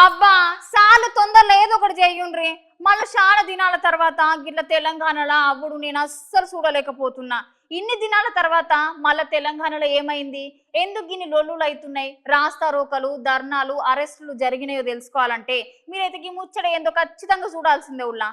అబ్బా సాలు తొందరలో ఏదో ఒకటి చెయ్యుండ్రి. మళ్ళీ చాలా దినాల తర్వాత గిట్ల తెలంగాణలో అప్పుడు నేను అస్సలు చూడలేకపోతున్నా. ఇన్ని దినాల తర్వాత మళ్ళీ తెలంగాణలో ఏమైంది, ఎందుకు ఇన్ని లొల్లులు అవుతున్నాయి, రాస్తా రోకలు, ధర్నాలు, అరెస్టులు జరిగినాయో తెలుసుకోవాలంటే మీరైతే ఈ ముచ్చట ఏందో ఖచ్చితంగా చూడాల్సిందే ఉల్లా.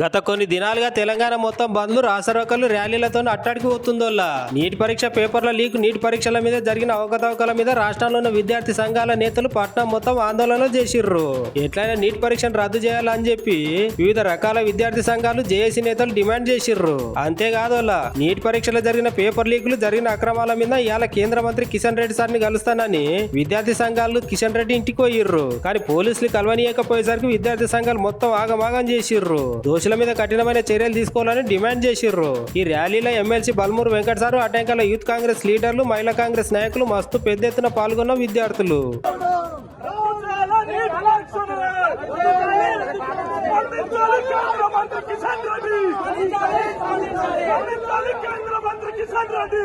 గత కొన్ని దినాలుగా తెలంగాణ మొత్తం బంద్లు, రాసరోకలు, ర్యాలీలతో అట్టాడికి పోతుందోల్లా. నీట్ పరీక్ష పేపర్ల లీక్, నీట్ పరీక్షల మీద జరిగిన అవకతవకల మీద రాష్ట్రంలో ఉన్న విద్యార్థి సంఘాల నేతలు పట్నం మొత్తం ఆందోళనలు చేసిర్రు. ఎట్లయినా నీట్ పరీక్షను రద్దు చేయాలని చెప్పి వివిధ రకాల విద్యార్థి సంఘాలు, జేఏసీ నేతలు డిమాండ్ చేసిర్రు. అంతేకాదోల్లా నీట్ పరీక్షలో జరిగిన పేపర్ లీకులు, జరిగిన అక్రమాల మీద ఇవాళ కేంద్ర మంత్రి కిషన్ రెడ్డి సార్ని కలుస్తానని విద్యార్థి సంఘాలు కిషన్ రెడ్డి ఇంటికి పోయిర్రు. కానీ పోలీసులు కలవనీయకపోయేసరికి విద్యార్థి సంఘాలు మొత్తం ఆగమాగం చేసిర్రు. దోషుల మీద కఠినమైన చర్యలు తీసుకోవాలని డిమాండ్ చేసిర్రు. ఈ ర్యాలీలో ఎమ్మెల్సీ బల్మూరు వెంకట్ సారు, అటెంకల యూత్ కాంగ్రెస్ లీడర్లు, మహిళా కాంగ్రెస్ నాయకులు మస్తు పెద్ద ఎత్తున పాల్గొన్న విద్యార్థులు. కేంద్ర మంత్రి కిషన్ రెడ్డి